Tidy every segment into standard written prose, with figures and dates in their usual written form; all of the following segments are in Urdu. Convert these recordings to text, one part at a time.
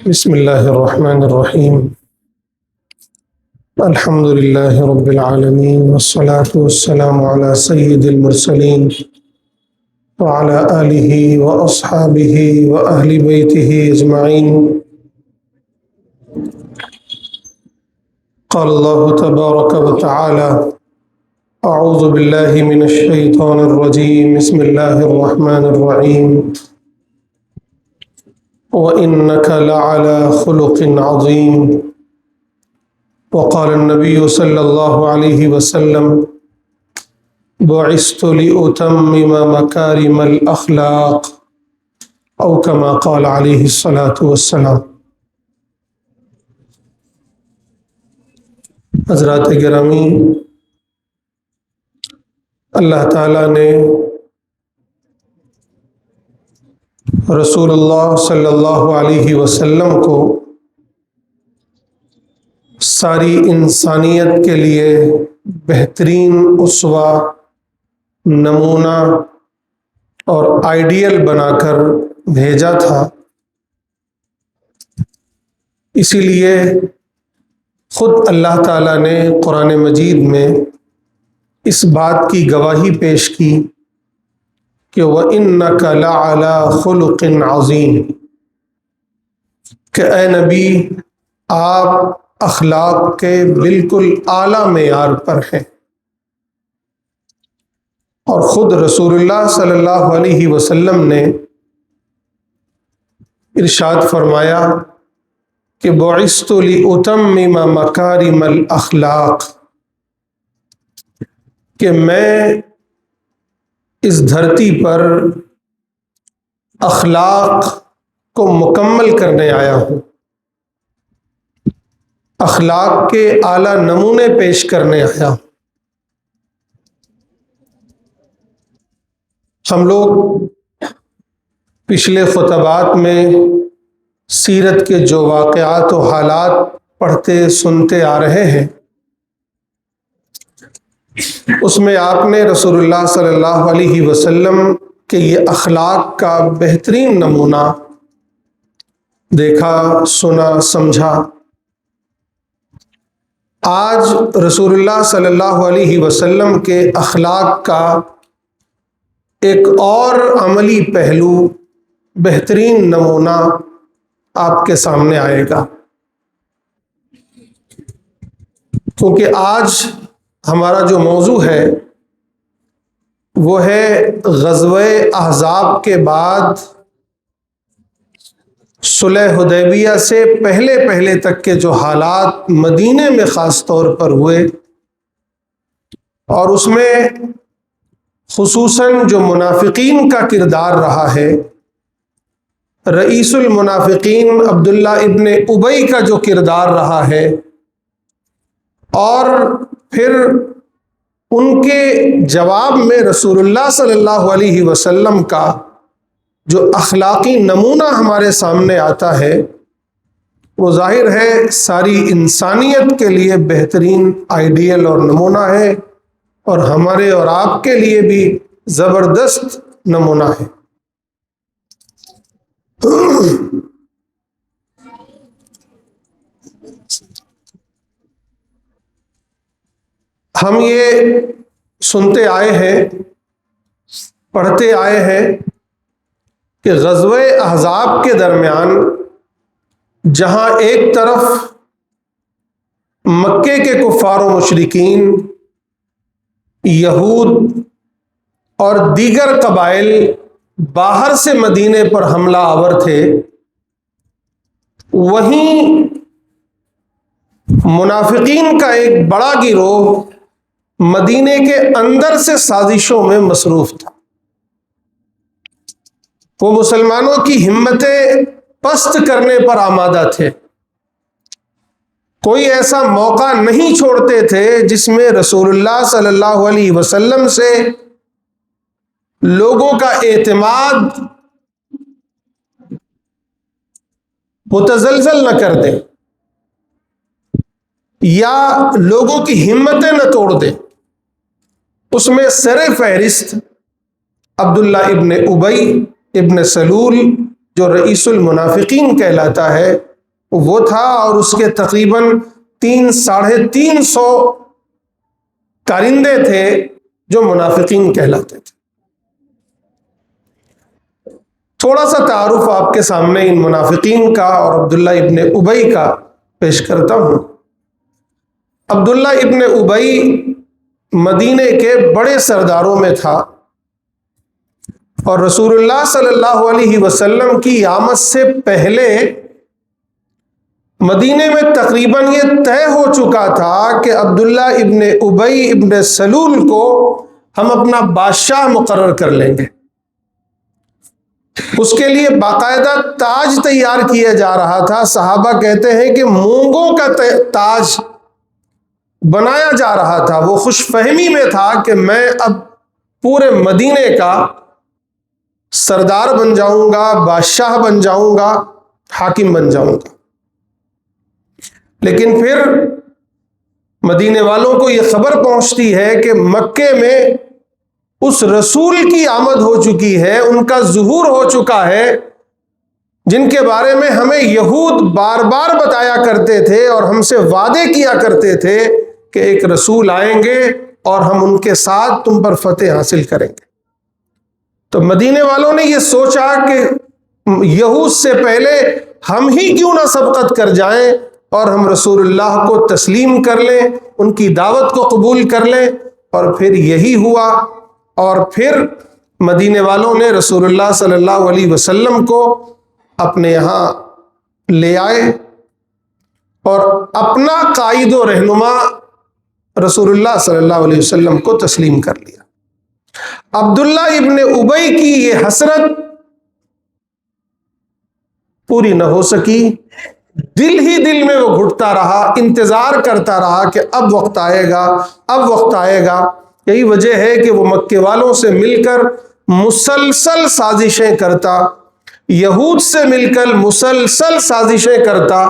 بسم الله الرحمن الرحيم. الحمد لله رب العالمين، والصلاة والسلام على سيد المرسلين وعلى آله وأصحابه وأهل بيته أجمعين. قال الله تبارك وتعالى: أعوذ بالله من الشيطان الرجيم. بسم الله الرحمن الرحيم. وإنك لعلى خلق عظيم. وقال النبي صلى الله عليه وسلم: بعثت لأتمم مكارم الأخلاق، أو كما قال عليه الصلاة والسلام. حضرات گرامی، اللہ تعالیٰ نے رسول اللہ صلی اللہ علیہ وسلم کو ساری انسانیت کے لیے بہترین اسوہ، نمونہ اور آئیڈیل بنا کر بھیجا تھا۔ اسی لیے خود اللہ تعالیٰ نے قرآن مجید میں اس بات کی گواہی پیش کی کہ وَإِنَّكَ لَعَلَىٰ خُلُقٍ عَظِيمٍ، کہ اے نبی آپ اخلاق کے بالکل اعلیٰ معیار پر ہیں۔ اور خود رسول اللہ صلی اللہ علیہ وسلم نے ارشاد فرمایا کہ بعثت لأتمم مکارم الاخلاق، کہ میں اس دھرتی پر اخلاق کو مکمل کرنے آیا ہوں، اخلاق کے اعلیٰ نمونے پیش کرنے آیا ہوں۔ ہم لوگ پچھلے خطبات میں سیرت کے جو واقعات و حالات پڑھتے سنتے آ رہے ہیں، اس میں آپ نے رسول اللہ صلی اللہ علیہ وسلم کے یہ اخلاق کا بہترین نمونہ دیکھا، سنا، سمجھا۔ آج رسول اللہ صلی اللہ علیہ وسلم کے اخلاق کا ایک اور عملی پہلو، بہترین نمونہ آپ کے سامنے آئے گا، کیونکہ آج ہمارا جو موضوع ہے وہ ہے غزوہ احزاب کے بعد صلح حدیبیہ سے پہلے تک کے جو حالات مدینے میں خاص طور پر ہوئے، اور اس میں خصوصاً جو منافقین کا کردار رہا ہے، رئیس المنافقین عبداللہ ابن ابی کا جو کردار رہا ہے، اور پھر ان کے جواب میں رسول اللہ صلی اللہ علیہ وسلم کا جو اخلاقی نمونہ ہمارے سامنے آتا ہے، وہ ظاہر ہے ساری انسانیت کے لیے بہترین آئیڈیل اور نمونہ ہے، اور ہمارے اور آپ کے لیے بھی زبردست نمونہ ہے۔ ہم یہ سنتے آئے ہیں، پڑھتے آئے ہیں کہ غزوہ احزاب کے درمیان جہاں ایک طرف مکے کے کفار و مشرکین، یہود اور دیگر قبائل باہر سے مدینے پر حملہ آور تھے، وہیں منافقین کا ایک بڑا گروہ مدینے کے اندر سے سازشوں میں مصروف تھا۔ وہ مسلمانوں کی ہمتیں پست کرنے پر آمادہ تھے، کوئی ایسا موقع نہیں چھوڑتے تھے جس میں رسول اللہ صلی اللہ علیہ وسلم سے لوگوں کا اعتماد متزلزل نہ کر دیں یا لوگوں کی ہمتیں نہ توڑ دیں۔ اس میں سر فہرست عبداللہ ابن ابی ابن سلول، جو رئیس المنافقین کہلاتا ہے، وہ تھا اور اس کے تقریباً 300-350 کارندے تھے جو منافقین کہلاتے تھے۔ تھوڑا سا تعارف آپ کے سامنے ان منافقین کا اور عبداللہ ابن ابی کا پیش کرتا ہوں۔ عبداللہ ابن ابی مدینے کے بڑے سرداروں میں تھا اور رسول اللہ صلی اللہ علیہ وسلم کی آمد سے پہلے مدینے میں تقریباً یہ طے ہو چکا تھا کہ عبداللہ ابن ابی ابن سلول کو ہم اپنا بادشاہ مقرر کر لیں گے۔ اس کے لیے باقاعدہ تاج تیار کیا جا رہا تھا۔ صحابہ کہتے ہیں کہ مونگوں کا تاج بنایا جا رہا تھا۔ وہ خوش فہمی میں تھا کہ میں اب پورے مدینے کا سردار بن جاؤں گا، بادشاہ بن جاؤں گا، حاکم بن جاؤں گا۔ لیکن پھر مدینے والوں کو یہ خبر پہنچتی ہے کہ مکے میں اس رسول کی آمد ہو چکی ہے، ان کا ظہور ہو چکا ہے، جن کے بارے میں ہمیں یہود بار بار بتایا کرتے تھے اور ہم سے وعدے کیا کرتے تھے کہ ایک رسول آئیں گے اور ہم ان کے ساتھ تم پر فتح حاصل کریں گے۔ تو مدینے والوں نے یہ سوچا کہ یہود سے پہلے ہم ہی کیوں نہ سبقت کر جائیں اور ہم رسول اللہ کو تسلیم کر لیں، ان کی دعوت کو قبول کر لیں۔ اور پھر یہی ہوا، اور پھر مدینے والوں نے رسول اللہ صلی اللہ علیہ وسلم کو اپنے یہاں لے آئے اور اپنا قائد و رہنما رسول اللہ صلی اللہ علیہ وسلم کو تسلیم کر لیا۔ عبداللہ ابن ابی کی یہ حسرت پوری نہ ہو سکی، دل ہی دل میں وہ گھٹتا رہا، انتظار کرتا رہا کہ اب وقت آئے گا، اب وقت آئے گا۔ یہی وجہ ہے کہ وہ مکے والوں سے مل کر مسلسل سازشیں کرتا، یہود سے مل کر مسلسل سازشیں کرتا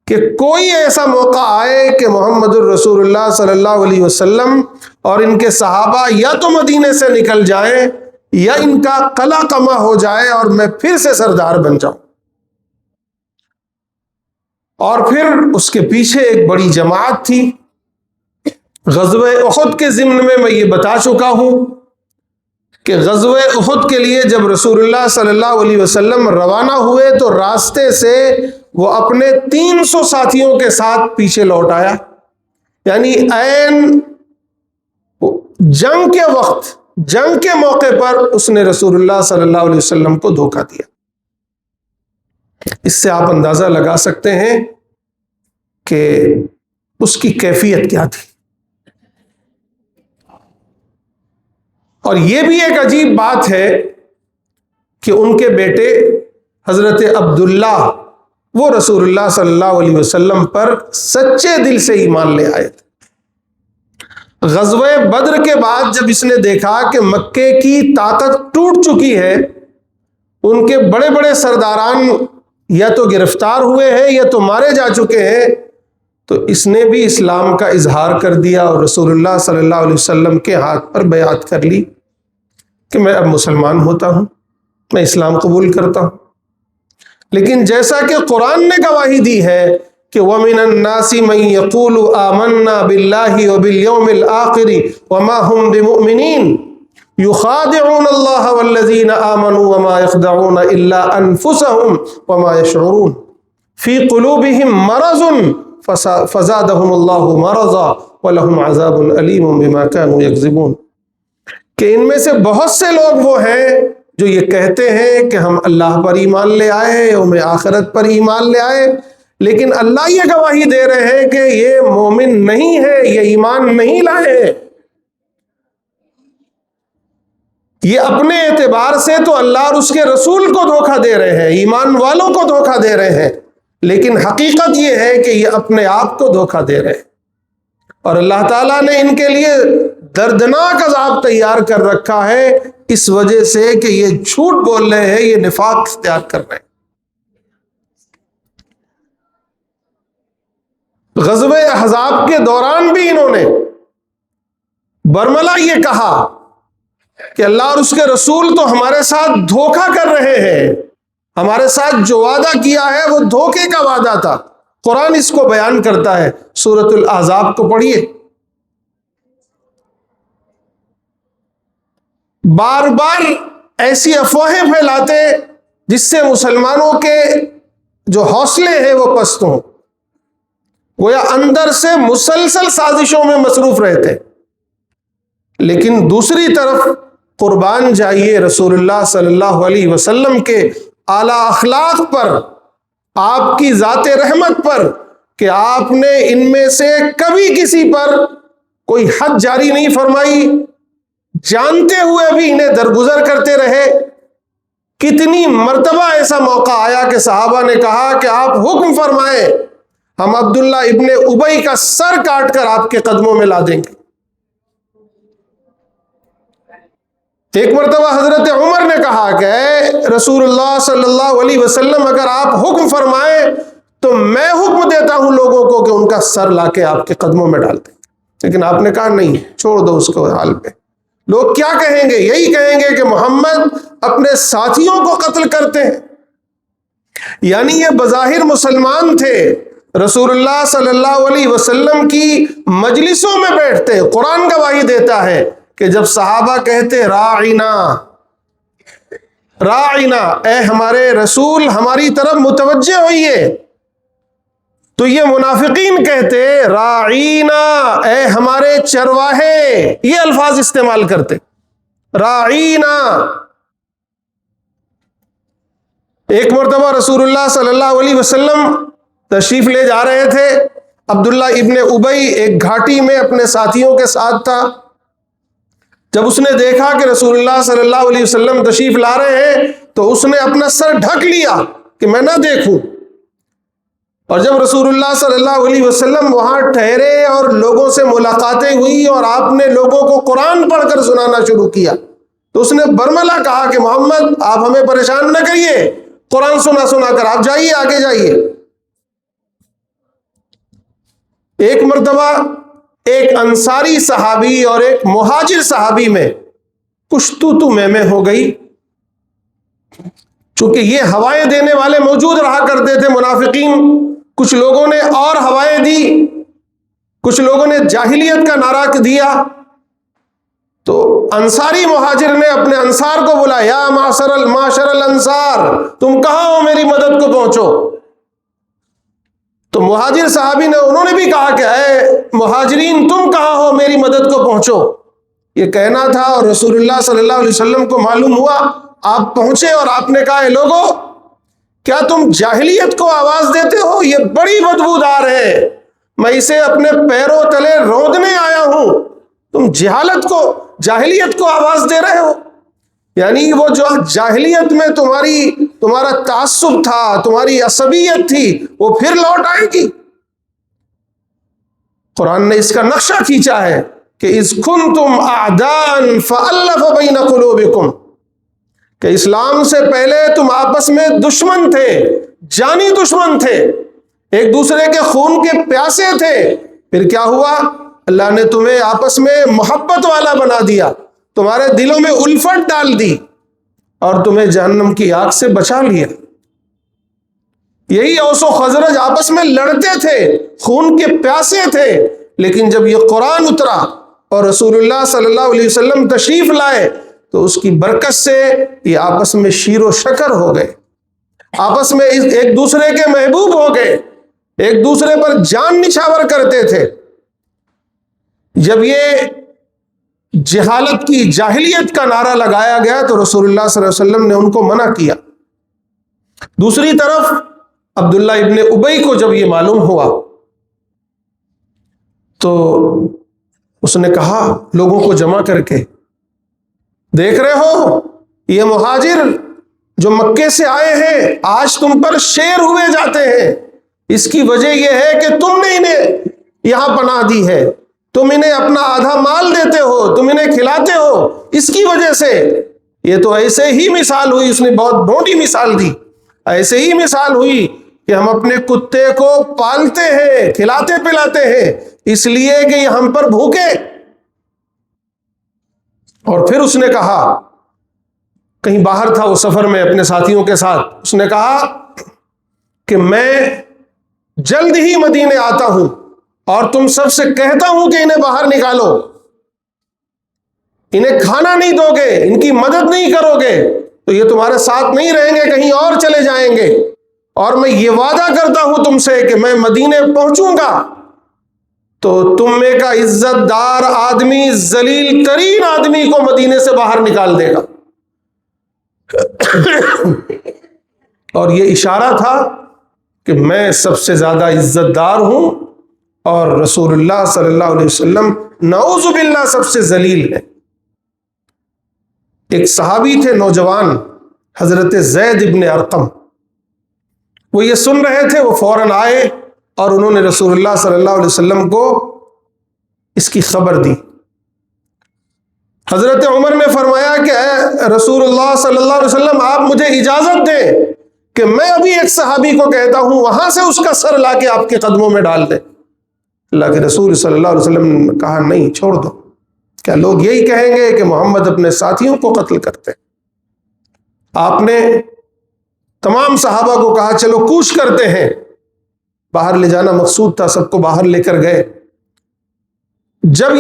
کہ کوئی ایسا موقع آئے کہ محمد الرسول اللہ صلی اللہ علیہ وسلم اور ان کے صحابہ یا تو مدینے سے نکل جائیں یا ان کا قلع قمع ہو جائے اور میں پھر سے سردار بن جاؤں۔ اور پھر اس کے پیچھے ایک بڑی جماعت تھی۔ غزوہ احد کے ضمن میں یہ بتا چکا ہوں کہ غزوہ احد کے لیے جب رسول اللہ صلی اللہ علیہ وسلم روانہ ہوئے تو راستے سے وہ اپنے 300 ساتھیوں کے ساتھ پیچھے لوٹ آیا، یعنی عین جنگ کے وقت، جنگ کے موقع پر اس نے رسول اللہ صلی اللہ علیہ وسلم کو دھوکہ دیا۔ اس سے آپ اندازہ لگا سکتے ہیں کہ اس کی کیفیت کیا تھی۔ اور یہ بھی ایک عجیب بات ہے کہ ان کے بیٹے حضرت عبداللہ وہ رسول اللہ صلی اللہ علیہ وسلم پر سچے دل سے ایمان لے آئے تھے۔ غزوہ بدر کے بعد جب اس نے دیکھا کہ مکے کی طاقت ٹوٹ چکی ہے، ان کے بڑے بڑے سرداران یا تو گرفتار ہوئے ہیں یا تو مارے جا چکے ہیں، تو اس نے بھی اسلام کا اظہار کر دیا اور رسول اللہ صلی اللہ علیہ وسلم کے ہاتھ پر بیعت کر لی کہ میں اب مسلمان ہوتا ہوں، میں اسلام قبول کرتا ہوں۔ لیکن جیسا کہ قرآن نے گواہی دی ہے کہ وَمِنَ النَّاسِ مَن يَقُولُ آمَنَّا بِاللَّهِ وَبِالْيَوْمِ الْآخِرِ وَمَا هُمْ بِمُؤْمِنِينَ يُخَادِعُونَ اللَّهَ وَالَّذِينَ آمَنُوا وَمَا يَخْدَعُونَ إِلَّا أَنفُسَهُمْ وَمَا يَشْعُرُونَ فِي قُلُوبِهِم مَرَضٌ فَزَادَهُمُ اللَّهُ مَرَضًا وَلَهُمْ عَذَابٌ أَلِيمٌ بِمَا كَانُوا يَكْذِبُونَ کہ ان میں سے بہت سے لوگ وہ ہیں جو یہ کہتے ہیں کہ ہم اللہ پر ایمان لے آئے، یوم آخرت پر ایمان لے آئے، لیکن اللہ یہ گواہی دے رہے ہیں کہ یہ مومن نہیں ہے، یہ ایمان نہیں لائے ہیں۔ یہ اپنے اعتبار سے تو اللہ اور اس کے رسول کو دھوکہ دے رہے ہیں، ایمان والوں کو دھوکہ دے رہے ہیں، لیکن حقیقت یہ ہے کہ یہ اپنے آپ کو دھوکہ دے رہے ہیں۔ اور اللہ تعالیٰ نے ان کے لیے دردناک عذاب تیار کر رکھا ہے اس وجہ سے کہ یہ جھوٹ بول رہے ہیں، یہ نفاق اختیار کر رہے ہیں۔ غزوہ احزاب کے دوران بھی انہوں نے برملا یہ کہا کہ اللہ اور اس کے رسول تو ہمارے ساتھ دھوکہ کر رہے ہیں، ہمارے ساتھ جو وعدہ کیا ہے وہ دھوکے کا وعدہ تھا۔ قرآن اس کو بیان کرتا ہے، سورۃ الاحزاب کو پڑھیے۔ بار بار ایسی افواہیں پھیلاتے جس سے مسلمانوں کے جو حوصلے ہیں وہ پست ہوں، گویا اندر سے مسلسل سازشوں میں مصروف رہتے۔ لیکن دوسری طرف قربان جائیے رسول اللہ صلی اللہ علیہ وسلم کے اعلیٰ اخلاق پر، آپ کی ذات رحمت پر، کہ آپ نے ان میں سے کبھی کسی پر کوئی حد جاری نہیں فرمائی، جانتے ہوئے بھی انہیں درگزر کرتے رہے۔ کتنی مرتبہ ایسا موقع آیا کہ صحابہ نے کہا کہ آپ حکم فرمائیں، ہم عبداللہ ابن ابی کا سر کاٹ کر آپ کے قدموں میں لا دیں گے۔ ایک مرتبہ حضرت عمر نے کہا کہ اے رسول اللہ صلی اللہ علیہ وسلم، اگر آپ حکم فرمائیں تو میں حکم دیتا ہوں لوگوں کو کہ ان کا سر لا کے آپ کے قدموں میں ڈال دیں، لیکن آپ نے کہا نہیں، چھوڑ دو اس کو حال پہ۔ لوگ کیا کہیں گے؟ یہی کہیں گے کہ محمد اپنے ساتھیوں کو قتل کرتے ہیں۔ یعنی یہ بظاہر مسلمان تھے، رسول اللہ صلی اللہ علیہ وسلم کی مجلسوں میں بیٹھتے۔ قرآن گواہی دیتا ہے کہ جب صحابہ کہتے راعنا راعنا، اے ہمارے رسول ہماری طرف متوجہ ہوئیے، تو یہ منافقین کہتے راعینا، اے ہمارے چرواہے، یہ الفاظ استعمال کرتے، راعینا۔ ایک مرتبہ رسول اللہ صلی اللہ علیہ وسلم تشریف لے جا رہے تھے، عبداللہ ابن ابی ایک گھاٹی میں اپنے ساتھیوں کے ساتھ تھا۔ جب اس نے دیکھا کہ رسول اللہ صلی اللہ علیہ وسلم تشریف لا رہے ہیں تو اس نے اپنا سر ڈھک لیا کہ میں نہ دیکھوں۔ اور جب رسول اللہ صلی اللہ علیہ وسلم وہاں ٹھہرے اور لوگوں سے ملاقاتیں ہوئی اور آپ نے لوگوں کو قرآن پڑھ کر سنانا شروع کیا تو اس نے برملا کہا کہ محمد آپ ہمیں پریشان نہ کریے، قرآن سنا سنا کر آپ جائیے، آگے جائیے۔ ایک مرتبہ ایک انصاری صحابی اور ایک مہاجر صحابی میں کچھ تو میں ہو گئی، چونکہ یہ ہوائیں دینے والے موجود رہا کرتے تھے منافقین۔ کچھ لوگوں نے اور ہوائیں دی، کچھ لوگوں نے جاہلیت کا نعرہ دیا، تو انصاری مہاجر نے اپنے انصار کو بلایا، یا معاشر الانصار، تم کہاں ہو، میری مدد کو پہنچو۔ تو مہاجر صحابی نے انہوں نے بھی کہا کہ اے مہاجرین تم کہاں ہو، میری مدد کو پہنچو۔ یہ کہنا تھا اور رسول اللہ صلی اللہ علیہ وسلم کو معلوم ہوا، آپ پہنچے اور آپ نے کہا اے لوگو، کیا تم جاہلیت کو آواز دیتے ہو؟ یہ بڑی بدبودار ہے، میں اسے اپنے پیروں تلے رودنے آیا ہوں، تم جاہلیت کو آواز دے رہے ہو۔ یعنی وہ جو جاہلیت میں تمہارا تعصب تھا، تمہاری عصبیت تھی، وہ پھر لوٹ آئے گی۔ قرآن نے اس کا نقشہ کھینچا ہے کہ اذ کنتم اعداء فالف بین قلوبکم، کہ اسلام سے پہلے تم آپس میں دشمن تھے، جانی دشمن تھے، ایک دوسرے کے خون کے پیاسے تھے، پھر کیا ہوا؟ اللہ نے تمہیں آپس میں محبت والا بنا دیا، تمہارے دلوں میں الفت ڈال دی اور تمہیں جہنم کی آگ سے بچا لیا۔ یہی اوس و خزرج آپس میں لڑتے تھے، خون کے پیاسے تھے، لیکن جب یہ قرآن اترا اور رسول اللہ صلی اللہ علیہ وسلم تشریف لائے تو اس کی برکت سے یہ آپس میں شیر و شکر ہو گئے، آپس میں ایک دوسرے کے محبوب ہو گئے، ایک دوسرے پر جان نچھاور کرتے تھے۔ جب یہ جہالت کی، جاہلیت کا نعرہ لگایا گیا تو رسول اللہ صلی اللہ علیہ وسلم نے ان کو منع کیا۔ دوسری طرف عبداللہ ابن ابی کو جب یہ معلوم ہوا تو اس نے کہا لوگوں کو جمع کر کے، دیکھ رہے ہو یہ مہاجر جو مکے سے آئے ہیں آج تم پر شیر ہوئے جاتے ہیں، اس کی وجہ یہ ہے کہ تم نے انہیں یہاں پناہ دی ہے، تم انہیں اپنا آدھا مال دیتے ہو، تم انہیں کھلاتے ہو، اس کی وجہ سے۔ یہ تو ایسے ہی مثال ہوئی، اس نے بہت بھونڈی مثال دی، ایسے ہی مثال ہوئی کہ ہم اپنے کتے کو پالتے ہیں، کھلاتے پلاتے ہیں، اس لیے کہ یہ ہم پر بھوکے۔ اور پھر اس نے کہا کہیں باہر تھا وہ سفر میں اپنے ساتھیوں کے ساتھ، اس نے کہا کہ میں جلد ہی مدینے آتا ہوں اور تم سب سے کہتا ہوں کہ انہیں باہر نکالو، انہیں کھانا نہیں دو گے، ان کی مدد نہیں کرو گے تو یہ تمہارے ساتھ نہیں رہیں گے، کہیں اور چلے جائیں گے، اور میں یہ وعدہ کرتا ہوں تم سے کہ میں مدینے پہنچوں گا تو تم میں کا عزت دار آدمی ذلیل ترین آدمی کو مدینے سے باہر نکال دے گا۔ اور یہ اشارہ تھا کہ میں سب سے زیادہ عزت دار ہوں اور رسول اللہ صلی اللہ علیہ وسلم نعوذ باللہ سب سے ذلیل ہے۔ ایک صحابی تھے نوجوان، حضرت زید ابن ارقم، وہ یہ سن رہے تھے، وہ فوراً آئے اور انہوں نے رسول اللہ صلی اللہ علیہ وسلم کو اس کی خبر دی۔ حضرت عمر نے فرمایا کہ اے رسول اللہ صلی اللہ علیہ وسلم، آپ مجھے اجازت دیں کہ میں ابھی ایک صحابی کو کہتا ہوں وہاں سے اس کا سر لا کے آپ کے قدموں میں ڈال دے۔ اللہ کے رسول صلی اللہ علیہ وسلم نے کہا نہیں، چھوڑ دو، کیا لوگ یہی کہیں گے کہ محمد اپنے ساتھیوں کو قتل کرتے؟ آپ نے تمام صحابہ کو کہا چلو کوش کرتے ہیں، باہر لے جانا مقصود تھا، سب کو باہر لے کر گئے۔ جب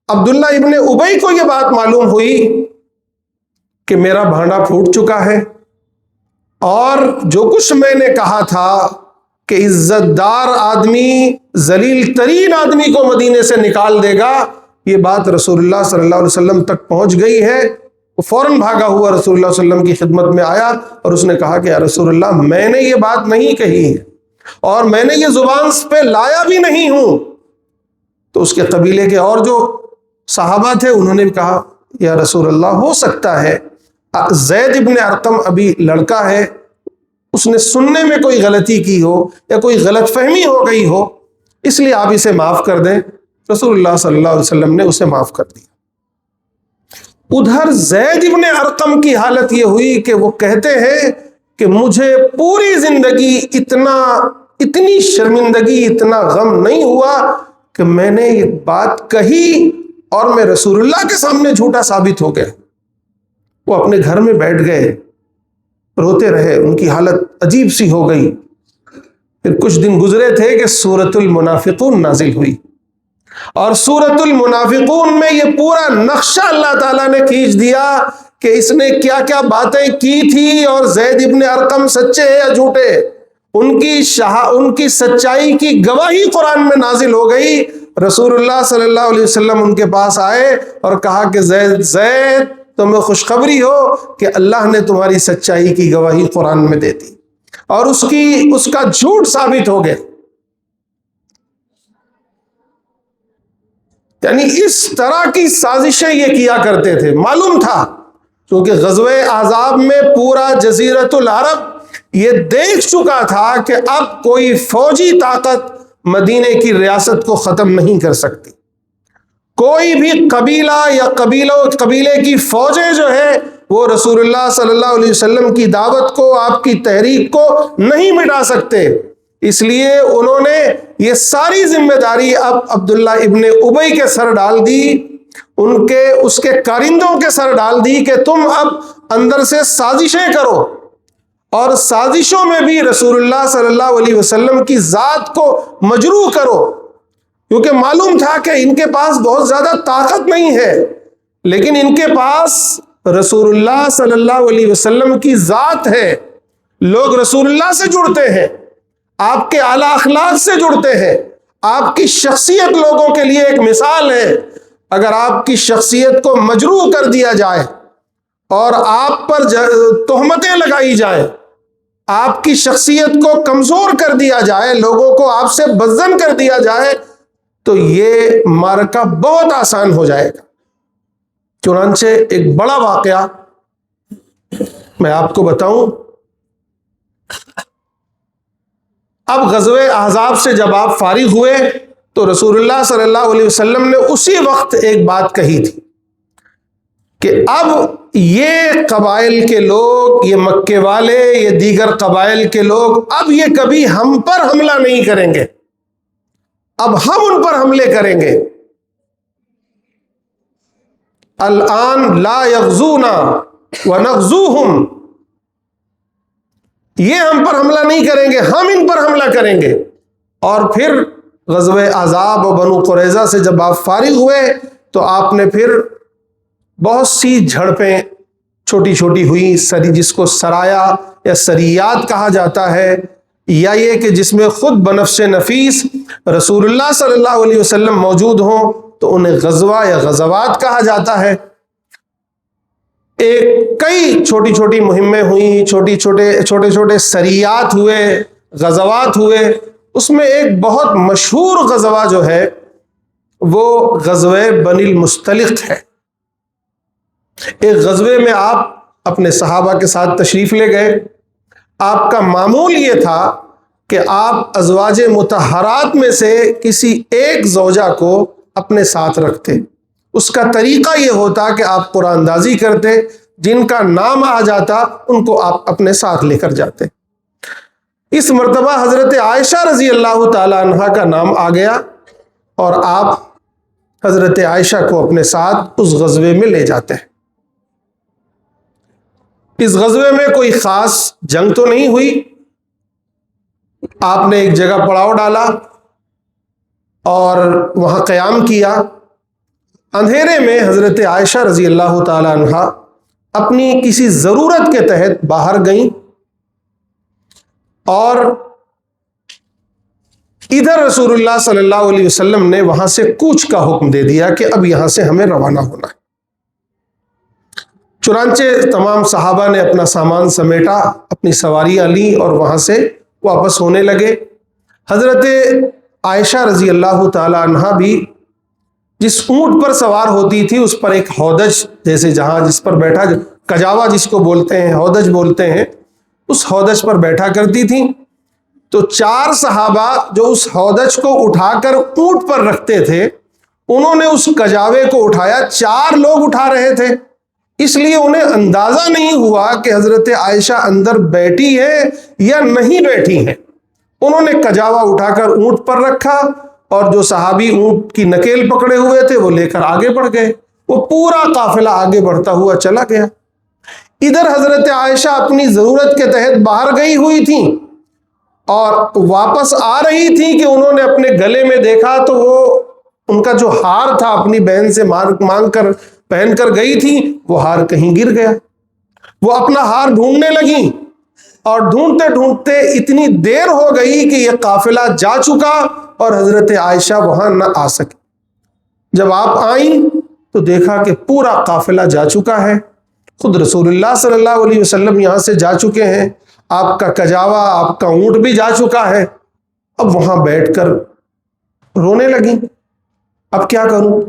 عبداللہ ابن ابی کو یہ بات معلوم ہوئی کہ میرا بھانڈا پھوٹ چکا ہے اور جو کچھ میں نے کہا تھا کہ عزت دار آدمی ذلیل ترین آدمی کو مدینے سے نکال دے گا، یہ بات رسول اللہ صلی اللہ علیہ وسلم تک پہنچ گئی ہے، وہ فوراً بھاگا ہوا رسول اللہ صلی اللہ علیہ وسلم کی خدمت میں آیا اور اس نے کہا کہ یا رسول اللہ، میں نے یہ بات نہیں کہی ہے اور میں نے یہ زبان پہ لایا بھی نہیں ہوں۔ تو اس کے قبیلے کے اور جو صحابہ تھے انہوں نے بھی کہا یا رسول اللہ، ہو سکتا ہے زید ابن ارقم ابھی لڑکا ہے، اس نے سننے میں کوئی غلطی کی ہو یا کوئی غلط فہمی ہو گئی ہو، اس لیے آپ اسے معاف کر دیں۔ رسول اللہ صلی اللہ علیہ وسلم نے اسے معاف کر دیا۔ ادھر زید ابن ارقم کی حالت یہ ہوئی کہ وہ کہتے ہیں کہ مجھے پوری زندگی اتنی شرمندگی، اتنا غم نہیں ہوا کہ میں نے یہ بات کہی اور میں رسول اللہ کے سامنے جھوٹا ثابت ہو گیا۔ وہ اپنے گھر میں بیٹھ گئے، روتے رہے، ان کی حالت عجیب سی ہو گئی۔ پھر کچھ دن گزرے تھے کہ سورۃ المنافقون نازل ہوئی، اور سورۃ المنافقون میں یہ پورا نقشہ اللہ تعالیٰ نے کھینچ دیا کہ اس نے کیا کیا باتیں کی تھی اور زید ابن ارقم سچے ہیں یا جھوٹے۔ ان کی سچائی کی گواہی قرآن میں نازل ہو گئی۔ رسول اللہ صلی اللہ علیہ وسلم ان کے پاس آئے اور کہا کہ زید تمہیں خوشخبری ہو کہ اللہ نے تمہاری سچائی کی گواہی قرآن میں دے دی اور اس کا جھوٹ ثابت ہو گیا۔ یعنی اس طرح کی سازشیں یہ کیا کرتے تھے، معلوم تھا، کیونکہ غزوہ احزاب میں پورا جزیرۃ العرب یہ دیکھ چکا تھا کہ اب کوئی فوجی طاقت مدینے کی ریاست کو ختم نہیں کر سکتی۔ کوئی بھی قبیلہ یا قبیلے کی فوجیں جو ہے وہ رسول اللہ صلی اللہ علیہ وسلم کی دعوت کو، آپ کی تحریک کو نہیں مٹا سکتے۔ اس لیے انہوں نے یہ ساری ذمہ داری اب عبداللہ ابن ابی کے سر ڈال دی، اس کے کارندوں کے سر ڈال دی کہ تم اب اندر سے سازشیں کرو اور سازشوں میں بھی رسول اللہ صلی اللہ علیہ وسلم کی ذات کو مجروح کرو، کیونکہ معلوم تھا کہ ان کے پاس بہت زیادہ طاقت نہیں ہے، لیکن ان کے پاس رسول اللہ صلی اللہ علیہ وسلم کی ذات ہے۔ لوگ رسول اللہ سے جڑتے ہیں، آپ کے اعلیٰ اخلاق سے جڑتے ہیں، آپ کی شخصیت لوگوں کے لیے ایک مثال ہے۔ اگر آپ کی شخصیت کو مجروح کر دیا جائے اور آپ پر تہمتیں لگائی جائیں، آپ کی شخصیت کو کمزور کر دیا جائے، لوگوں کو آپ سے بدظن کر دیا جائے، تو یہ معرکہ بہت آسان ہو جائے گا۔ چنانچہ ایک بڑا واقعہ میں آپ کو بتاؤں۔ اب غزوہ احزاب سے جب آپ فارغ ہوئے تو رسول اللہ صلی اللہ علیہ وسلم نے اسی وقت ایک بات کہی تھی کہ اب یہ قبائل کے لوگ، یہ مکے والے، یہ دیگر قبائل کے لوگ اب یہ کبھی ہم پر حملہ نہیں کریں گے، اب ہم ان پر حملے کریں گے۔ الآن لا یغزونا ونغزوہم، یہ ہم پر حملہ نہیں کریں گے، ہم ان پر حملہ کریں گے۔ اور پھر غزوہ احزاب و بنو قریظہ سے جب آپ فارغ ہوئے تو آپ نے پھر بہت سی جھڑپیں چھوٹی چھوٹی ہوئی، جس کو سرایا یا سریات کہا جاتا ہے، یا یہ کہ جس میں خود بنفس نفیس رسول اللہ صلی اللہ علیہ وسلم موجود ہوں تو انہیں غزوہ یا غزوات کہا جاتا ہے۔ کئی چھوٹی چھوٹی مہمیں ہوئیں، چھوٹے چھوٹے سریات ہوئے، غزوات ہوئے۔ اس میں ایک بہت مشہور غزوہ جو ہے وہ غزوہ بنی المستلق ہے۔ ایک غزوے میں آپ اپنے صحابہ کے ساتھ تشریف لے گئے۔ آپ کا معمول یہ تھا کہ آپ ازواج مطہرات میں سے کسی ایک زوجہ کو اپنے ساتھ رکھتے۔ اس کا طریقہ یہ ہوتا کہ آپ قرآن اندازی کرتے، جن کا نام آ جاتا ان کو آپ اپنے ساتھ لے کر جاتے۔ اس مرتبہ حضرت عائشہ رضی اللہ تعالی عنہا کا نام آ گیا اور آپ حضرت عائشہ کو اپنے ساتھ اس غزوے میں لے جاتے ہیں۔ اس غزوے میں کوئی خاص جنگ تو نہیں ہوئی، آپ نے ایک جگہ پڑاؤ ڈالا اور وہاں قیام کیا۔ اندھیرے میں حضرت عائشہ رضی اللہ تعالی عنہا اپنی کسی ضرورت کے تحت باہر گئیں اور ادھر رسول اللہ صلی اللہ علیہ وسلم نے وہاں سے کوچ کا حکم دے دیا کہ اب یہاں سے ہمیں روانہ ہونا ہے۔ چنانچہ تمام صحابہ نے اپنا سامان سمیٹا، اپنی سواریاں لیں اور وہاں سے واپس ہونے لگے۔ حضرت عائشہ رضی اللہ تعالی عنہا بھی جس اونٹ پر سوار ہوتی تھی اس پر ایک ہودج جیسے جس پر بیٹھا، کجاوا جس کو بولتے ہیں، ہودج بولتے ہیں، اس ہودج پر بیٹھا کرتی تھیں۔ تو 4 صحابہ جو اس ہودج کو اٹھا کر اونٹ پر رکھتے تھے، انہوں نے اس کجاوے کو اٹھایا۔ 4 لوگ اٹھا رہے تھے، اس لیے انہیں اندازہ نہیں ہوا کہ حضرت عائشہ اندر بیٹھی ہے یا نہیں بیٹھی ہیں۔ انہوں نے کجاوا اٹھا کر اونٹ پر رکھا اور جو صحابی اونٹ کی نکیل پکڑے ہوئے تھے وہ لے کر آگے بڑھ گئے۔ وہ پورا قافلہ آگے بڑھتا ہوا چلا گیا۔ ادھر حضرت عائشہ اپنی ضرورت کے تحت باہر گئی ہوئی تھیں اور واپس آ رہی تھیں کہ انہوں نے اپنے گلے میں دیکھا تو وہ ان کا جو ہار تھا اپنی بہن سے مانگ کر پہن کر گئی تھی، وہ ہار کہیں گر گیا۔ وہ اپنا ہار ڈھونڈنے لگیں اور ڈھونڈتے ڈھونڈتے اتنی دیر ہو گئی کہ یہ قافلہ جا چکا اور حضرت عائشہ وہاں نہ آ سکی۔ جب آپ آئیں تو دیکھا کہ پورا قافلہ جا چکا ہے، خود رسول اللہ صلی اللہ علیہ وسلم یہاں سے جا چکے ہیں، آپ کا کجاوا، آپ کا اونٹ بھی جا چکا ہے۔ اب وہاں بیٹھ کر رونے لگیں، اب کیا کروں؟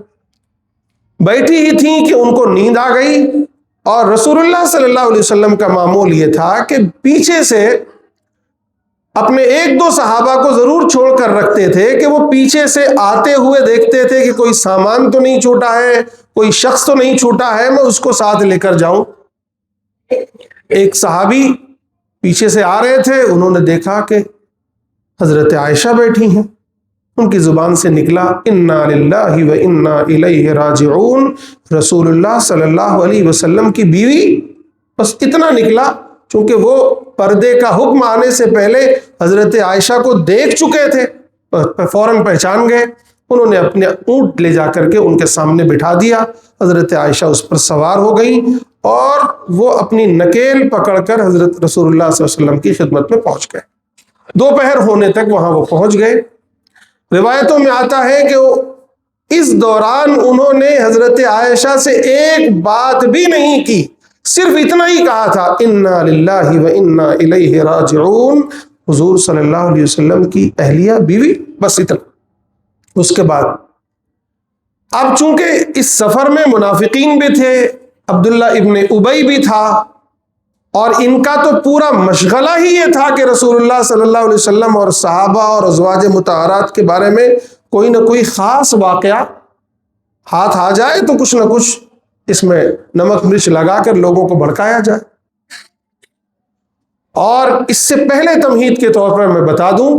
بیٹھی ہی تھیں کہ ان کو نیند آ گئی، اور رسول اللہ صلی اللہ علیہ وسلم کا معمول یہ تھا کہ پیچھے سے اپنے 1-2 صحابہ کو ضرور چھوڑ کر رکھتے تھے کہ وہ پیچھے سے آتے ہوئے دیکھتے تھے کہ کوئی سامان تو نہیں چھوٹا ہے، کوئی شخص تو نہیں چھوٹا ہے، میں اس کو ساتھ لے کر جاؤں۔ ایک صحابی پیچھے سے آ رہے تھے، انہوں نے دیکھا کہ حضرت عائشہ بیٹھی ہیں۔ ان کی زبان سے نکلا انا للہ و انا الیہ راجعون، رسول اللہ صلی اللہ علیہ وسلم کی بیوی، بس اتنا نکلا۔ چونکہ وہ پردے کا حکم آنے سے پہلے حضرت عائشہ کو دیکھ چکے تھے، فوراً پہچان گئے۔ انہوں نے اپنے اونٹ لے جا کر کے ان کے سامنے بٹھا دیا، حضرت عائشہ اس پر سوار ہو گئیں اور وہ اپنی نکیل پکڑ کر حضرت رسول اللہ صلی اللہ علیہ وسلم کی خدمت میں پہنچ گئے۔ دوپہر ہونے تک وہاں وہ پہنچ گئے۔ روایتوں میں آتا ہے کہ اس دوران انہوں نے حضرت عائشہ سے ایک بات بھی نہیں کی، صرف اتنا ہی کہا تھا انا للہ و انا الیہ راجعون، حضور صلی اللہ علیہ وسلم کی اہلیہ بیوی، بس اتنا۔ اس کے بعد اب چونکہ اس سفر میں منافقین بھی تھے، عبداللہ ابن ابی بھی تھا، اور ان کا تو پورا مشغلہ ہی یہ تھا کہ رسول اللہ صلی اللہ علیہ وسلم اور صحابہ اور ازواج مطہرات کے بارے میں کوئی نہ کوئی خاص واقعہ ہاتھ آ جائے تو کچھ نہ کچھ اس میں نمک مرچ لگا کر لوگوں کو بھڑکایا جائے۔ اور اس سے پہلے تمہید کے طور پر میں بتا دوں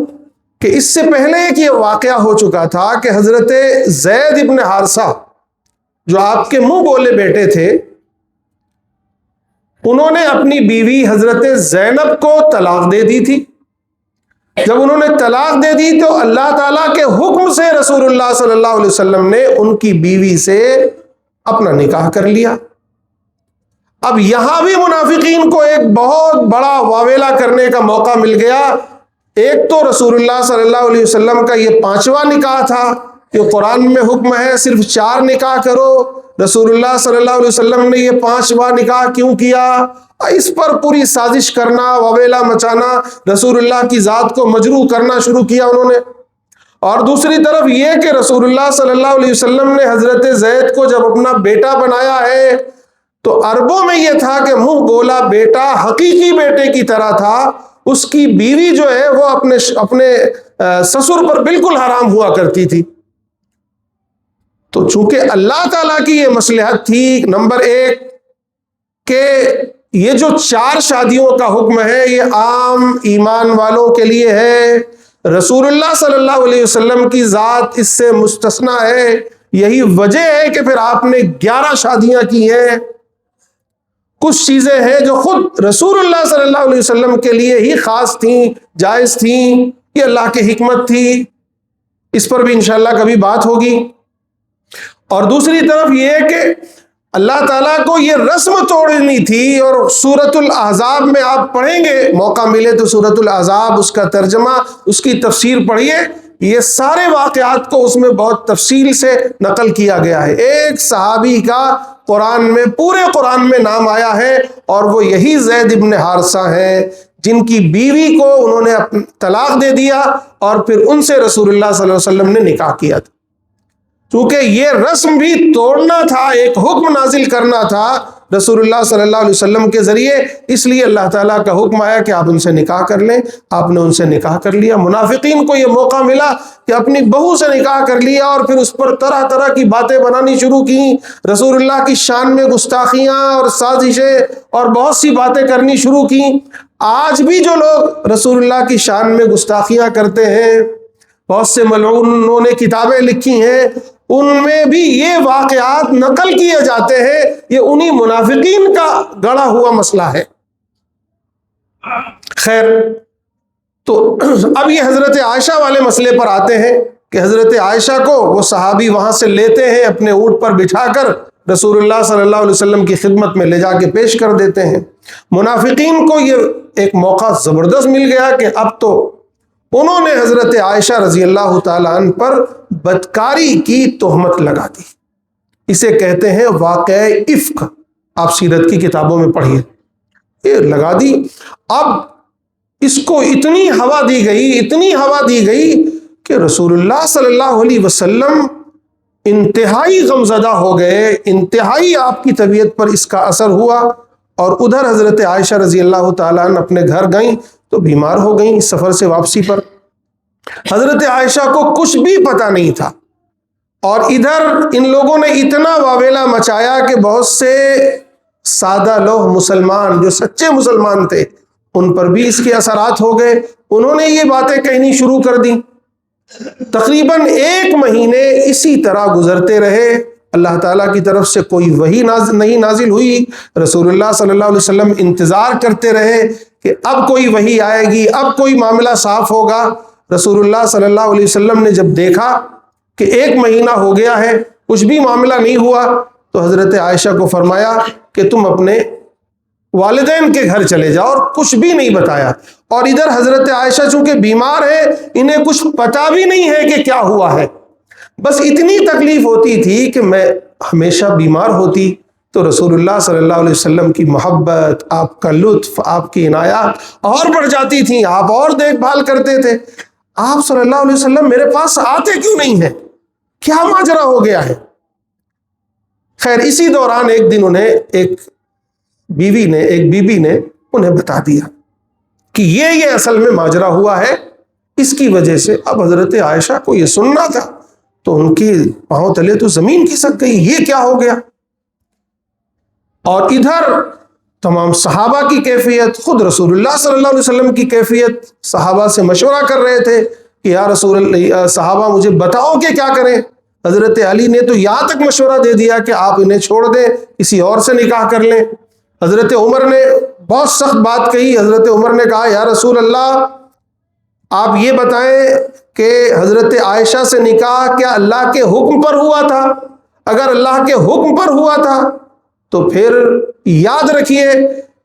کہ اس سے پہلے ایک یہ واقعہ ہو چکا تھا کہ حضرت زید ابن حارثہ جو آپ کے منہ بولے بیٹے تھے، انہوں نے اپنی بیوی حضرت زینب کو طلاق دے دی تھی۔ جب انہوں نے طلاق دے دی تو اللہ تعالیٰ کے حکم سے رسول اللہ صلی اللہ علیہ وسلم نے ان کی بیوی سے اپنا نکاح کر لیا۔ اب یہاں بھی منافقین کو ایک بہت بڑا واویلا کرنے کا موقع مل گیا۔ ایک تو رسول اللہ صلی اللہ علیہ وسلم کا یہ 5واں نکاح تھا کہ قرآن میں حکم ہے صرف 4 نکاح کرو، رسول اللہ صلی اللہ علیہ وسلم نے یہ 5واں نکاح کیوں کیا؟ اس پر پوری سازش کرنا، واویلا مچانا، رسول اللہ کی ذات کو مجروح کرنا شروع کیا انہوں نے۔ اور دوسری طرف یہ کہ رسول اللہ صلی اللہ علیہ وسلم نے حضرت زید کو جب اپنا بیٹا بنایا ہے تو عربوں میں یہ تھا کہ منہ بولا بیٹا حقیقی بیٹے کی طرح تھا، اس کی بیوی جو ہے وہ اپنے سسر پر بالکل حرام ہوا کرتی تھی۔ تو چونکہ اللہ تعالیٰ کی یہ مصلحت تھی نمبر 1 کہ یہ جو 4 شادیوں کا حکم ہے یہ عام ایمان والوں کے لیے ہے، رسول اللہ صلی اللہ علیہ وسلم کی ذات اس سے مستثنا ہے۔ یہی وجہ ہے کہ پھر آپ نے 11 شادیاں کی ہیں۔ کچھ چیزیں ہیں جو خود رسول اللہ صلی اللہ علیہ وسلم کے لیے ہی خاص تھیں، جائز تھیں، یہ اللہ کی حکمت تھی، اس پر بھی انشاءاللہ کبھی بات ہوگی۔ اور دوسری طرف یہ کہ اللہ تعالیٰ کو یہ رسم توڑنی تھی، اور سورۃ الاحزاب میں آپ پڑھیں گے، موقع ملے تو سورۃ الاحزاب، اس کا ترجمہ، اس کی تفسیر پڑھیے، یہ سارے واقعات کو اس میں بہت تفصیل سے نقل کیا گیا ہے۔ ایک صحابی کا قرآن میں، پورے قرآن میں نام آیا ہے، اور وہ یہی زید ابن حارثہ ہیں جن کی بیوی کو انہوں نے طلاق دے دیا اور پھر ان سے رسول اللہ صلی اللہ علیہ وسلم نے نکاح کیا تھا۔ چونکہ یہ رسم بھی توڑنا تھا، ایک حکم نازل کرنا تھا رسول اللہ صلی اللہ علیہ وسلم کے ذریعے، اس لیے اللہ تعالیٰ کا حکم آیا کہ آپ ان سے نکاح کر لیں۔ آپ نے ان سے نکاح کر لیا۔ منافقین کو یہ موقع ملا کہ اپنی بہو سے نکاح کر لیا اور پھر اس پر طرح طرح کی باتیں بنانی شروع کی، رسول اللہ کی شان میں گستاخیاں اور سازشیں اور بہت سی باتیں کرنی شروع کی۔ آج بھی جو لوگ رسول اللہ کی شان میں گستاخیاں کرتے ہیں، بہت سے ملعونوں نے کتابیں لکھی ہیں، ان میں بھی یہ واقعات نقل کیے جاتے ہیں، یہ انہی منافقین کا گڑا ہوا مسئلہ ہے۔ خیر، تو اب یہ حضرت عائشہ والے مسئلے پر آتے ہیں کہ حضرت عائشہ کو وہ صحابی وہاں سے لیتے ہیں، اپنے اونٹ پر بٹھا کر رسول اللہ صلی اللہ علیہ وسلم کی خدمت میں لے جا کے پیش کر دیتے ہیں۔ منافقین کو یہ ایک موقع زبردست مل گیا کہ اب تو انہوں نے حضرت عائشہ رضی اللہ تعالیٰ عنہ پر بدکاری کی تہمت لگا دی۔ اسے کہتے ہیں واقعہ افک، آپ سیرت کی کتابوں میں پڑھیے، یہ لگا دی۔ اب اس کو اتنی ہوا دی گئی کہ رسول اللہ صلی اللہ علیہ وسلم انتہائی غمزدہ ہو گئے، انتہائی آپ کی طبیعت پر اس کا اثر ہوا، اور ادھر حضرت عائشہ رضی اللہ تعالیٰ عنہ اپنے گھر گئیں تو بیمار ہو گئیں۔ اس سفر سے واپسی پر حضرت عائشہ کو کچھ بھی پتہ نہیں تھا، اور ادھر ان لوگوں نے اتنا واویلا مچایا کہ بہت سے سادہ لوگ مسلمان جو سچے مسلمان تھے ان پر بھی اس کے اثرات ہو گئے، انہوں نے یہ باتیں کہنی شروع کر دی۔ تقریباً 1 مہینے اسی طرح گزرتے رہے، اللہ تعالیٰ کی طرف سے کوئی وحی نہیں نازل ہوئی۔ رسول اللہ صلی اللہ علیہ وسلم انتظار کرتے رہے کہ اب کوئی وحی آئے گی، اب کوئی معاملہ صاف ہوگا۔ رسول اللہ صلی اللہ علیہ وسلم نے جب دیکھا کہ 1 مہینہ ہو گیا ہے، کچھ بھی معاملہ نہیں ہوا، تو حضرت عائشہ کو فرمایا کہ تم اپنے والدین کے گھر چلے جاؤ، اور کچھ بھی نہیں بتایا۔ اور ادھر حضرت عائشہ چونکہ بیمار ہے، انہیں کچھ پتہ بھی نہیں ہے کہ کیا ہوا ہے، بس اتنی تکلیف ہوتی تھی کہ میں ہمیشہ بیمار ہوتی تو رسول اللہ صلی اللہ علیہ وسلم کی محبت، آپ کا لطف، آپ کی عنایات اور بڑھ جاتی تھیں، آپ اور دیکھ بھال کرتے تھے۔ آپ صلی اللہ علیہ وسلم میرے پاس آتے کیوں نہیں ہیں؟ کیا ماجرا ہو گیا ہے؟ خیر، اسی دوران ایک دن انہیں ایک بی بی نے انہیں بتا دیا کہ یہ اصل میں ماجرا ہوا ہے، اس کی وجہ سے۔ اب حضرت عائشہ کو یہ سننا تھا تو ان کی پاؤں تلے تو زمین کھسک گئی، یہ کیا ہو گیا؟ اور ادھر تمام صحابہ کی کیفیت، خود رسول اللہ صلی اللہ علیہ وسلم کی کیفیت، صحابہ سے مشورہ کر رہے تھے کہ یا رسول اللہ، صحابہ مجھے بتاؤ کہ کیا کریں۔ حضرت علی نے تو یہاں تک مشورہ دے دیا کہ آپ انہیں چھوڑ دیں، کسی اور سے نکاح کر لیں۔ حضرت عمر نے بہت سخت بات کہی۔ حضرت عمر نے کہا یا رسول اللہ آپ یہ بتائیں کہ حضرت عائشہ سے نکاح کیا اللہ کے حکم پر ہوا تھا؟ اگر اللہ کے حکم پر ہوا تھا تو پھر یاد رکھیے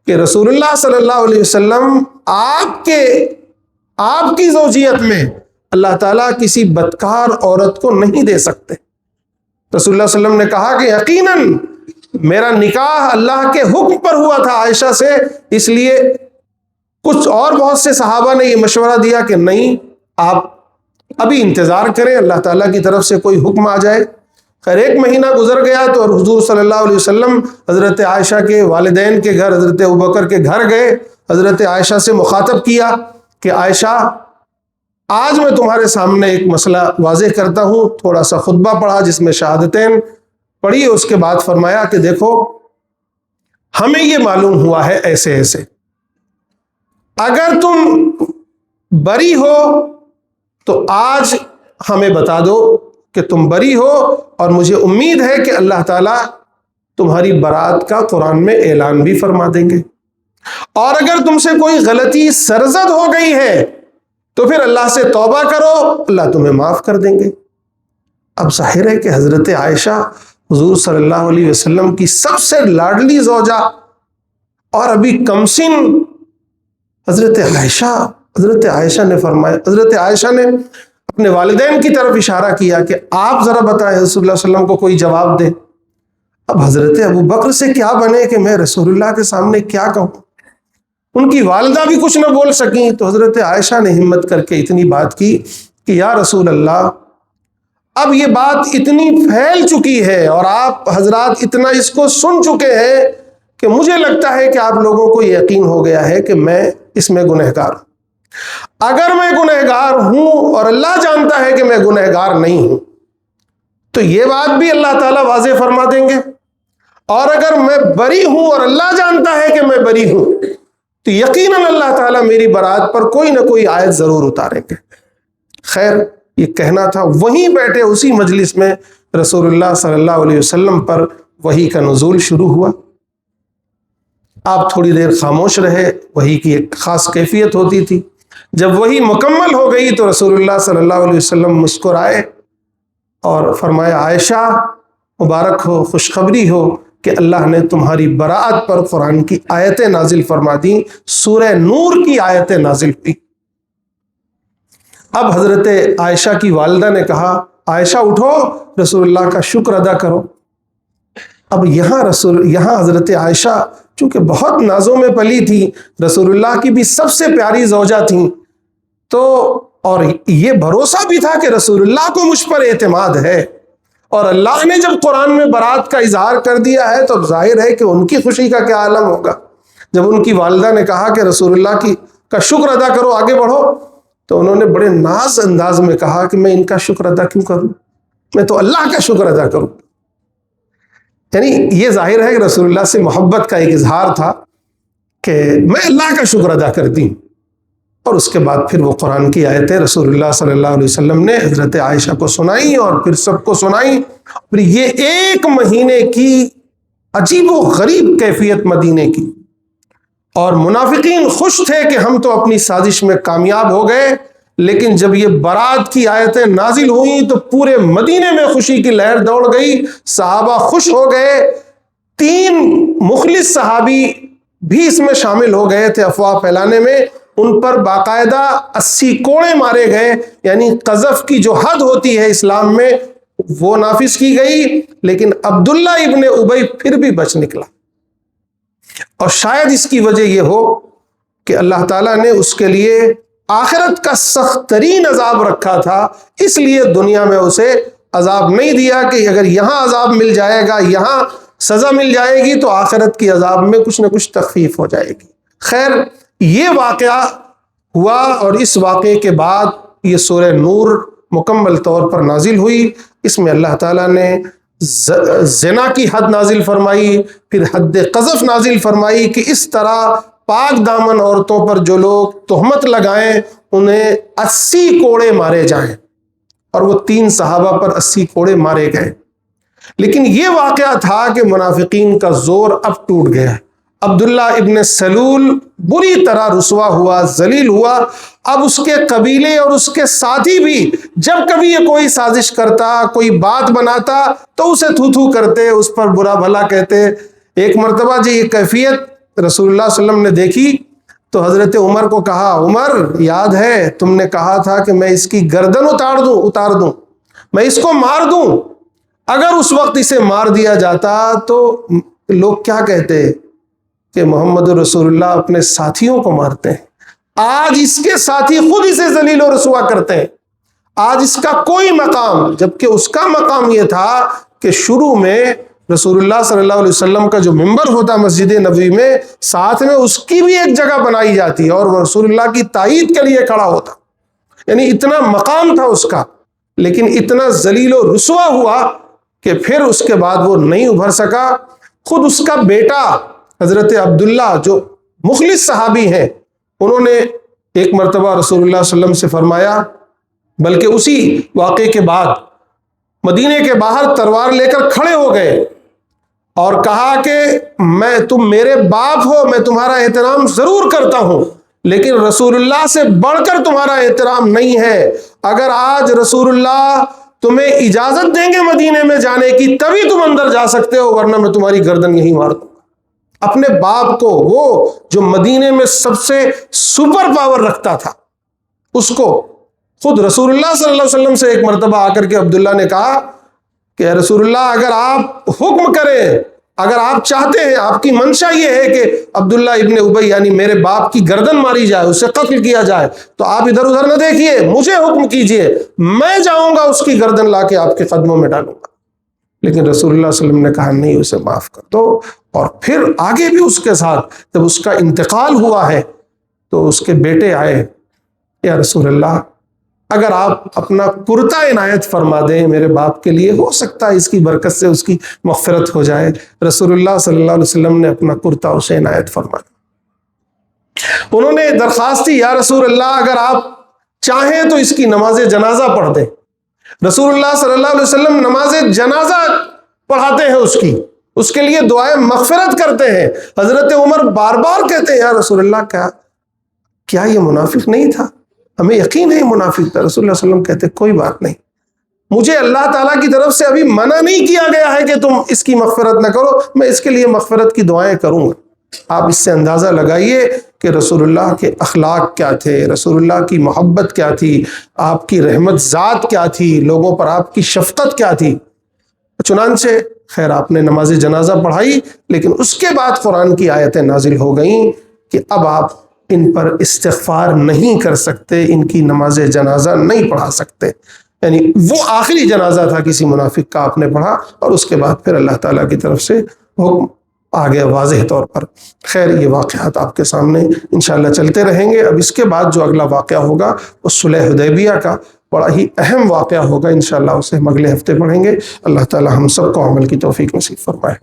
کہ رسول اللہ صلی اللہ علیہ وسلم آپ کی زوجیت میں اللہ تعالیٰ کسی بدکار عورت کو نہیں دے سکتے۔ رسول اللہ صلی اللہ علیہ وسلم نے کہا کہ یقیناً میرا نکاح اللہ کے حکم پر ہوا تھا عائشہ سے، اس لیے کچھ اور بہت سے صحابہ نے یہ مشورہ دیا کہ نہیں، آپ ابھی انتظار کریں، اللہ تعالیٰ کی طرف سے کوئی حکم آ جائے۔ خیر 1 مہینہ گزر گیا تو حضور صلی اللہ علیہ وسلم حضرت عائشہ کے والدین کے گھر، حضرت ابوبکر کے گھر گئے۔ حضرت عائشہ سے مخاطب کیا کہ عائشہ آج میں تمہارے سامنے ایک مسئلہ واضح کرتا ہوں۔ تھوڑا سا خطبہ پڑھا جس میں شہادتین پڑھی، اس کے بعد فرمایا کہ دیکھو ہمیں یہ معلوم ہوا ہے ایسے ایسے، اگر تم بری ہو تو آج ہمیں بتا دو کہ تم بری ہو، اور مجھے امید ہے کہ اللہ تعالیٰ تمہاری برات کا قرآن میں اعلان بھی فرما دیں گے، اور اگر تم سے کوئی غلطی سرزد ہو گئی ہے تو پھر اللہ سے توبہ کرو، اللہ تمہیں معاف کر دیں گے۔ اب ظاہر ہے کہ حضرت عائشہ حضور صلی اللہ علیہ وسلم کی سب سے لاڈلی زوجہ اور ابھی کمسن حضرت عائشہ نے فرمایا، حضرت عائشہ نے اپنے والدین کی طرف اشارہ کیا کہ آپ ذرا بتائیں رسول اللہ صلی اللہ علیہ وسلم کو کوئی جواب دے۔ اب حضرت ابوبکر سے کیا بنے کہ میں رسول اللہ کے سامنے کیا کہوں؟ ان کی والدہ بھی کچھ نہ بول سکیں، تو حضرت عائشہ نے ہمت کر کے اتنی بات کی کہ یا رسول اللہ اب یہ بات اتنی پھیل چکی ہے اور آپ حضرات اتنا اس کو سن چکے ہیں کہ مجھے لگتا ہے کہ آپ لوگوں کو یقین ہو گیا ہے کہ میں اس میں گنہگار ہوں۔ اگر میں گنہگار ہوں اور اللہ جانتا ہے کہ میں گنہگار نہیں ہوں تو یہ بات بھی اللہ تعالیٰ واضح فرما دیں گے، اور اگر میں بری ہوں اور اللہ جانتا ہے کہ میں بری ہوں تو یقیناً اللہ تعالیٰ میری برات پر کوئی نہ کوئی آیت ضرور اتاریں گے۔ خیر یہ کہنا تھا، وہیں بیٹھے اسی مجلس میں رسول اللہ صلی اللہ علیہ وسلم پر وحی کا نزول شروع ہوا۔ آپ تھوڑی دیر خاموش رہے، وحی کی ایک خاص کیفیت ہوتی تھی۔ جب وحی مکمل ہو گئی تو رسول اللہ صلی اللہ علیہ وسلم مسکرائے اور فرمایا عائشہ مبارک ہو، خوشخبری ہو کہ اللہ نے تمہاری براءت پر قرآن کی آیتیں نازل فرما دیں، سورہ نور کی آیتیں نازل ہوئی۔ اب حضرت عائشہ کی والدہ نے کہا عائشہ اٹھو، رسول اللہ کا شکر ادا کرو۔ اب یہاں حضرت عائشہ چونکہ بہت نازوں میں پلی تھی، رسول اللہ کی بھی سب سے پیاری زوجہ تھیں، تو اور یہ بھروسہ بھی تھا کہ رسول اللہ کو مجھ پر اعتماد ہے، اور اللہ نے جب قرآن میں برات کا اظہار کر دیا ہے تو ظاہر ہے کہ ان کی خوشی کا کیا عالم ہوگا۔ جب ان کی والدہ نے کہا کہ رسول اللہ کا شکر ادا کرو، آگے بڑھو، تو انہوں نے بڑے ناز انداز میں کہا کہ میں ان کا شکر ادا کیوں کروں، میں تو اللہ کا شکر ادا کروں۔ یعنی یہ ظاہر ہے کہ رسول اللہ سے محبت کا ایک اظہار تھا کہ میں اللہ کا شکر ادا کرتی ہوں۔ اور اس کے بعد پھر وہ قرآن کی آیتیں رسول اللہ صلی اللہ علیہ وسلم نے حضرت عائشہ کو سنائیں اور پھر سب کو سنائیں۔ پھر یہ 1 مہینے کی عجیب و غریب کیفیت مدینے کی، اور منافقین خوش تھے کہ ہم تو اپنی سازش میں کامیاب ہو گئے، لیکن جب یہ برات کی آیتیں نازل ہوئیں تو پورے مدینے میں خوشی کی لہر دوڑ گئی، صحابہ خوش ہو گئے۔ 3 مخلص صحابی بھی اس میں شامل ہو گئے تھے افواہ پھیلانے میں، ان پر باقاعدہ 80 کوڑے مارے گئے، یعنی قذف کی جو حد ہوتی ہے اسلام میں وہ نافذ کی گئی، لیکن عبداللہ ابن ابی پھر بھی بچ نکلا۔ اور شاید اس کی وجہ یہ ہو کہ اللہ تعالیٰ نے اس کے لیے آخرت کا سخت ترین عذاب رکھا تھا، اس لیے دنیا میں اسے عذاب نہیں دیا کہ اگر یہاں عذاب مل جائے گا، یہاں سزا مل جائے گی تو آخرت کی عذاب میں کچھ نہ کچھ تخفیف ہو جائے گی۔ خیر یہ واقعہ ہوا، اور اس واقعے کے بعد یہ سورہ نور مکمل طور پر نازل ہوئی۔ اس میں اللہ تعالیٰ نے زنا کی حد نازل فرمائی، پھر حد قذف نازل فرمائی کہ اس طرح پاک دامن عورتوں پر جو لوگ تہمت لگائیں انہیں 80 کوڑے مارے جائیں، اور وہ 3 صحابہ پر 80 کوڑے مارے گئے۔ لیکن یہ واقعہ تھا کہ منافقین کا زور اب ٹوٹ گیا۔ عبداللہ ابن سلول بری طرح رسوا ہوا، ذلیل ہوا۔ اب اس کے قبیلے اور اس کے ساتھی بھی جب کبھی یہ کوئی سازش کرتا، کوئی بات بناتا تو اسے تھو تھو کرتے، اس پر برا بھلا کہتے۔ ایک مرتبہ جی یہ کیفیت رسول اللہ صلی اللہ علیہ وسلم نے دیکھی تو حضرت عمر کو کہا، عمر یاد ہے تم نے کہا تھا کہ میں اس کی گردن اتار دوں، میں اس کو مار دوں۔ اگر اس وقت اسے مار دیا جاتا تو لوگ کیا کہتے کہ محمد رسول اللہ اپنے ساتھیوں کو مارتے ہیں۔ آج اس کے ساتھی خود اسے ذلیل و رسوا کرتے ہیں۔ آج اس کا کوئی مقام، جبکہ اس کا مقام یہ تھا کہ شروع میں رسول اللہ صلی اللہ علیہ وسلم کا جو ممبر ہوتا مسجد نبوی میں، ساتھ میں اس کی بھی ایک جگہ بنائی جاتی اور وہ رسول اللہ کی تائید کے لیے کھڑا ہوتا، یعنی اتنا مقام تھا اس کا۔ لیکن اتنا ذلیل و رسوا ہوا کہ پھر اس کے بعد وہ نہیں ابھر سکا۔ خود اس کا بیٹا حضرت عبداللہ جو مخلص صحابی ہیں، انہوں نے ایک مرتبہ رسول اللہ صلی اللہ علیہ وسلم سے فرمایا، بلکہ اسی واقعے کے بعد مدینے کے باہر تلوار لے کر کھڑے ہو گئے اور کہا کہ تم میرے باپ ہو، میں تمہارا احترام ضرور کرتا ہوں، لیکن رسول اللہ سے بڑھ کر تمہارا احترام نہیں ہے۔ اگر آج رسول اللہ تمہیں اجازت دیں گے مدینے میں جانے کی تبھی تم اندر جا سکتے ہو، ورنہ میں تمہاری گردن یہیں مار دوں گا۔ اپنے باپ کو، وہ جو مدینے میں سب سے سپر پاور رکھتا تھا، اس کو خود رسول اللہ صلی اللہ علیہ وسلم سے ایک مرتبہ آ کر کے عبداللہ نے کہا کہ رسول اللہ اگر آپ حکم کریں، اگر آپ چاہتے ہیں، آپ کی منشا یہ ہے کہ عبداللہ ابن ابی یعنی میرے باپ کی گردن ماری جائے، اسے قتل کیا جائے، تو آپ ادھر ادھر نہ دیکھیے، مجھے حکم کیجئے، میں جاؤں گا اس کی گردن لا کے آپ کے قدموں میں ڈالوں گا۔ لیکن رسول اللہ صلی اللہ علیہ وسلم نے کہا نہیں، اسے معاف کر دو۔ اور پھر آگے بھی اس کے ساتھ جب اس کا انتقال ہوا ہے تو اس کے بیٹے آئے، یا رسول اللہ اگر آپ اپنا کرتا عنایت فرما دیں میرے باپ کے لیے، ہو سکتا ہے اس کی برکت سے اس کی مغفرت ہو جائے۔ رسول اللہ صلی اللہ علیہ وسلم نے اپنا کرتا اسے عنایت فرما دیا۔ انہوں نے درخواست کی، یا رسول اللہ اگر آپ چاہیں تو اس کی نماز جنازہ پڑھ دیں۔ رسول اللہ صلی اللہ علیہ وسلم نماز جنازہ پڑھاتے ہیں، اس کے لیے دعائیں مغفرت کرتے ہیں۔ حضرت عمر بار بار کہتے ہیں، یا رسول اللہ کیا یہ منافق نہیں تھا؟ ہمیں یقین ہے یہ منافق تھا۔ رسول اللہ صلی اللہ علیہ وسلم کہتے کوئی بات نہیں، مجھے اللہ تعالیٰ کی طرف سے ابھی منع نہیں کیا گیا ہے کہ تم اس کی مغفرت نہ کرو، میں اس کے لیے مغفرت کی دعائیں کروں گا۔ آپ اس سے اندازہ لگائیے کہ رسول اللہ کے اخلاق کیا تھے، رسول اللہ کی محبت کیا تھی، آپ کی رحمت ذات کیا تھی، لوگوں پر آپ کی شفقت کیا تھی۔ چنانچہ خیر آپ نے نماز جنازہ پڑھائی، لیکن اس کے بعد قرآن کی آیتیں نازل ہو گئیں کہ اب آپ ان پر استغفار نہیں کر سکتے، ان کی نماز جنازہ نہیں پڑھا سکتے۔ یعنی وہ آخری جنازہ تھا کسی منافق کا، آپ نے پڑھا، اور اس کے بعد پھر اللہ تعالیٰ کی طرف سے حکم آ گیا واضح طور پر۔ خیر یہ واقعات آپ کے سامنے انشاءاللہ چلتے رہیں گے۔ اب اس کے بعد جو اگلا واقعہ ہوگا وہ صلح حدیبیہ کا بڑا ہی اہم واقعہ ہوگا، انشاءاللہ اسے ہم اگلے ہفتے پڑھیں گے۔ اللہ تعالیٰ ہم سب کو عمل کی توفیق نصیب فرمائے۔